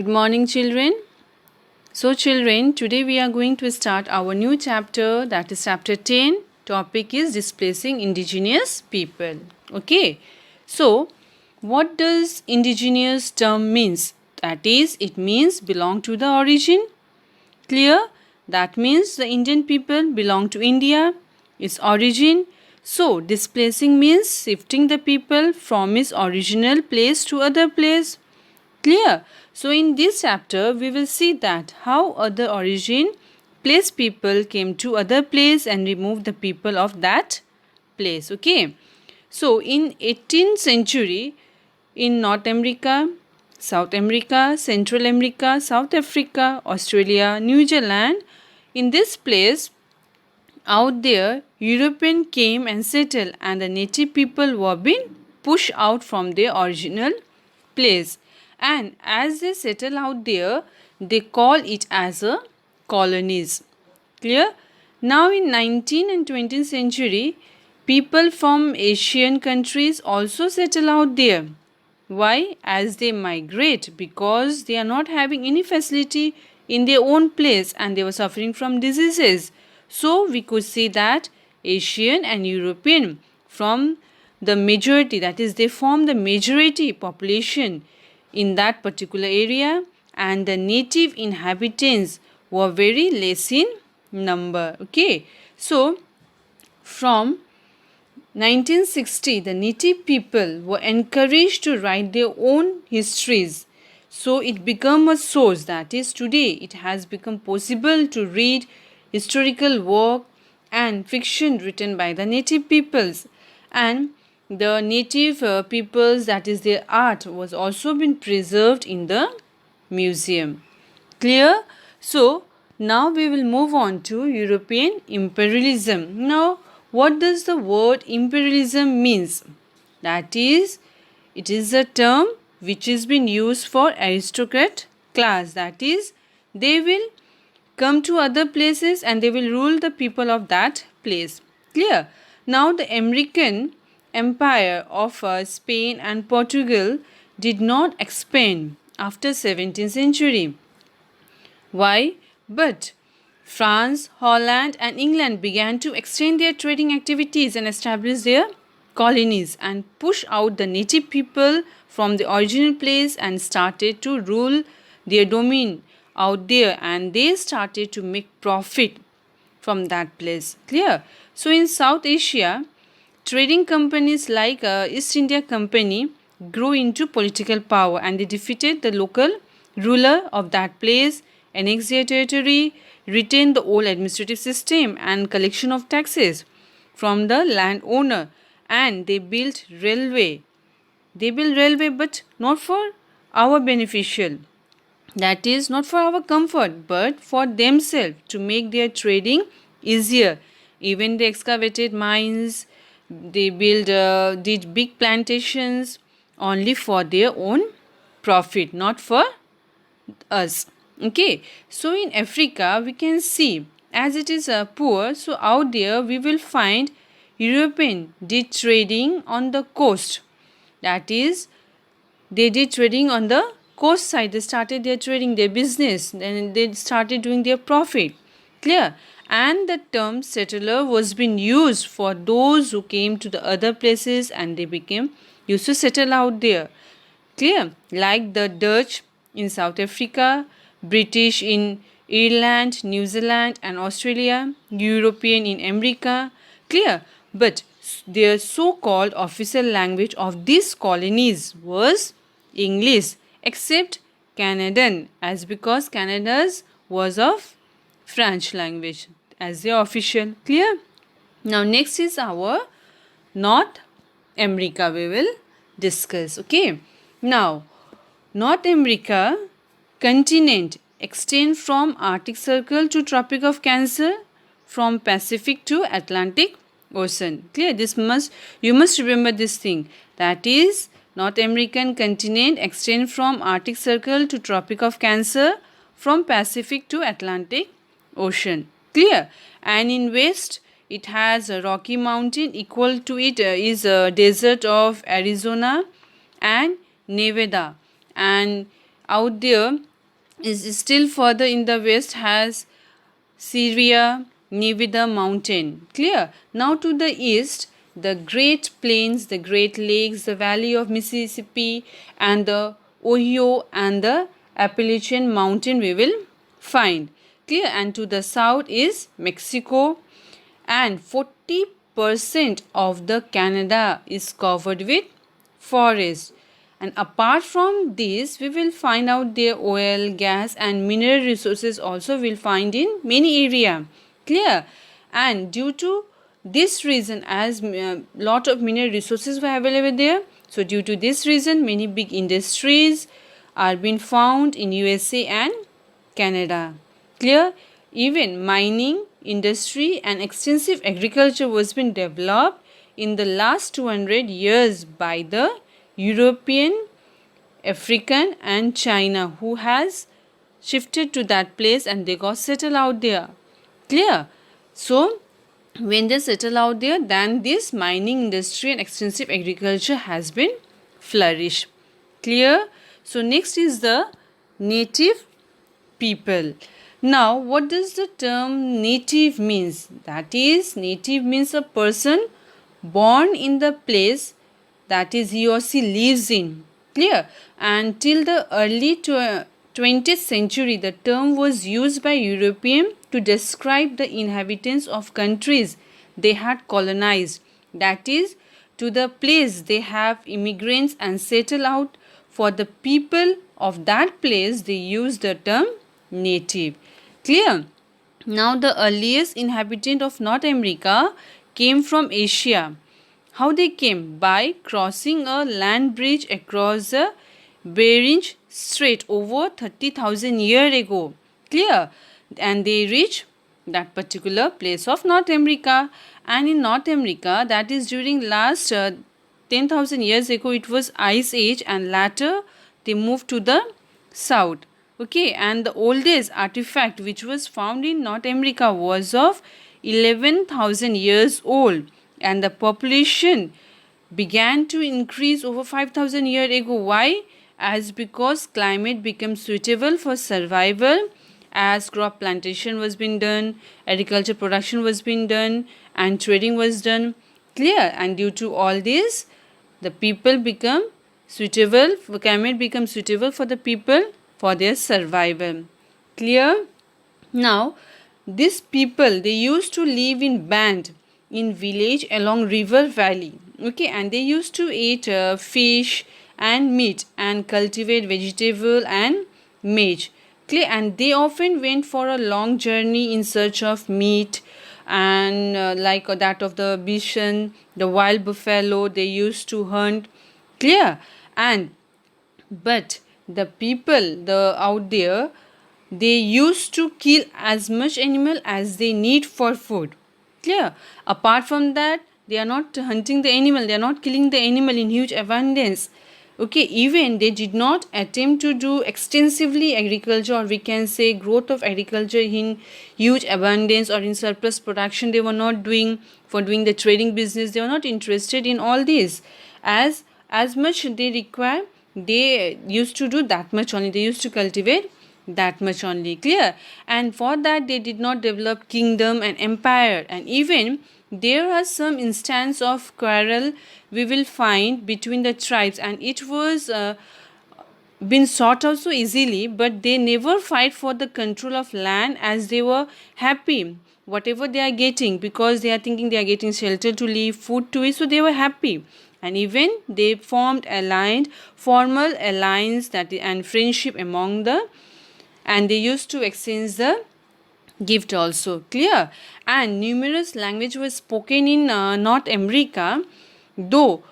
Good morning, children. So, children, today we are going to start our new chapter, that is chapter 10. Topic is displacing indigenous people. Okay. So, what does indigenous term means? That is, it means belong to the origin. Clear? That means the Indian people belong to India, its origin. So, displacing means shifting the people from its original place to other place. Clear? So in this chapter we will see that how other origin place people came to other place and removed the people of that place. Okay. So in 18th century in North America, South America, Central America, South Africa, Australia, New Zealand, in this place out there European came and settled and the native people were being pushed out from their original place, and as they settle out there they call it as a colonies. Clear? Now in 19th and 20th century people from Asian countries also settle out there. Why? As they migrate, because they are not having any facility in their own place and they were suffering from diseases. So we could say that Asian and European from the majority, that is they form the majority population in that particular area, and the native inhabitants were very less in number. Okay. So from 1960, the native people were encouraged to write their own histories. So it became a source, that is today it has become possible to read historical work and fiction written by the native peoples, and the native peoples, that is their art, was also been preserved in the museum. Clear? So now we will move on to European imperialism. Now what does the word imperialism means? That is, it is a term which is been used for aristocrat class, that is they will come to other places and they will rule the people of that place. Clear? Now the American empire of Spain and Portugal did not expand after 17th century. Why? But France, Holland, and England began to extend their trading activities and establish their colonies and push out the native people from the original place and started to rule their domain out there, and they started to make profit from that place. Clear? So in South Asia, trading companies like East India Company grew into political power and they defeated the local ruler of that place, annexed their territory, retained the old administrative system and collection of taxes from the landowner, and they built railway. They built railway but not for our beneficial. That is not for our comfort but for themselves to make their trading easier. Even they excavated mines, they did big plantations only for their own profit, not for us. Okay, so in Africa we can see as it is poor, so out there we will find European did trading on the coast. That is, they did trading on the coast side. They started their trading, their business, and they started doing their profit. Clear? And the term settler was being used for those who came to the other places and they became used to settle out there. Clear? Like the Dutch in South Africa, British in Ireland, New Zealand and Australia, European in America. Clear? But their so-called official language of these colonies was English, except Canadian, as because Canada's was of French language as the official. Clear? Now next is our North America we will discuss. Okay. Now North America continent extend from Arctic Circle to Tropic of Cancer, from Pacific to Atlantic Ocean. Clear? You must remember this thing. That is, North American continent extend from Arctic Circle to Tropic of Cancer, from Pacific to Atlantic Ocean. Clear? And in west it has a Rocky Mountain. Equal to it is a desert of Arizona and Nevada, and out there is still further in the west has Syria, Nevada mountain. Clear? Now to the east, the Great Plains, the Great Lakes, the Valley of Mississippi, and the Ohio and the Appalachian mountain we will find. Clear? And to the south is Mexico, and 40% of the Canada is covered with forest. And apart from this, we will find out their oil, gas and mineral resources also will find in many area. Clear? And due to this reason, as lot of mineral resources were available there, so due to this reason, many big industries are being found in USA and Canada. Clear? Even mining industry and extensive agriculture was being developed in the last 200 years by the European, African and China, who has shifted to that place and they got settled out there. Clear? So when they settle out there, then this mining industry and extensive agriculture has been flourished. Clear? So next is the native people. Now what does the term native means? That is, native means a person born in the place that is he or she lives in. Clear? And till the early 20th century, the term was used by Europeans to describe the inhabitants of countries they had colonized. That is, to the place they have immigrants and settle out. For the people of that place, they use the term native. Clear? Now the earliest inhabitant of North America came from Asia. How they came? By crossing a land bridge across the Bering Strait over 30,000 years ago. Clear? And they reached that particular place of North America. And in North America, that is during last 10,000 years ago, it was Ice Age, and later they moved to the south. Okay, and the oldest artifact which was found in North America was of 11,000 years old, and the population began to increase over 5,000 years ago. Why? As because climate became suitable for survival, as crop plantation was being done, agriculture production was being done, and trading was done. Clear? And due to all this, the people become suitable, climate becomes suitable for the people for their survival. Clear? Now, these people, they used to live in band in village along river valley. Okay, and they used to eat fish and meat and cultivate vegetable and maize. Clear? And they often went for a long journey in search of meat, and like that of the bison, the wild buffalo, they used to hunt. Clear? And but the people out there, they used to kill as much animal as they need for food. Clear? Apart from that, they are not hunting the animal, they are not killing the animal in huge abundance. Okay, even they did not attempt to do extensively agriculture, or we can say growth of agriculture in huge abundance or in surplus production. They were not doing for doing the trading business. They were not interested in all this. As much they require, they used to do that much only. They used to cultivate that much only. Clear? And for that, they did not develop kingdom and empire. And even there are some instance of quarrel we will find between the tribes, and it was been sought out so easily, but they never fight for the control of land, as they were happy whatever they are getting, because they are thinking they are getting shelter to live, food to eat, so they were happy. And even they formed formal alliance and friendship among the, and they used to exchange the gift also. Clear? And numerous language was spoken in North America, though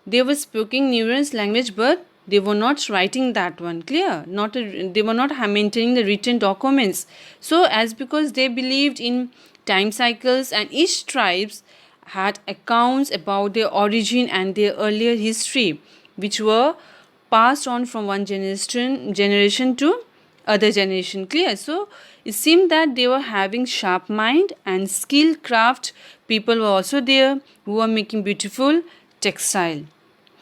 they were speaking numerous language, but they were not writing that one. Clear? They were not maintaining the written documents. So as because they believed in time cycles, and each tribes had accounts about their origin and their earlier history, which were passed on from one generation to other generation. Clear? So it seemed that they were having sharp mind, and skilled craft people were also there who were making beautiful textile.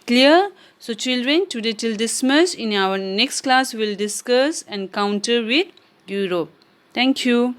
Clear? So children, today till this much. In our next class, we will discuss encounter with Europe. Thank you.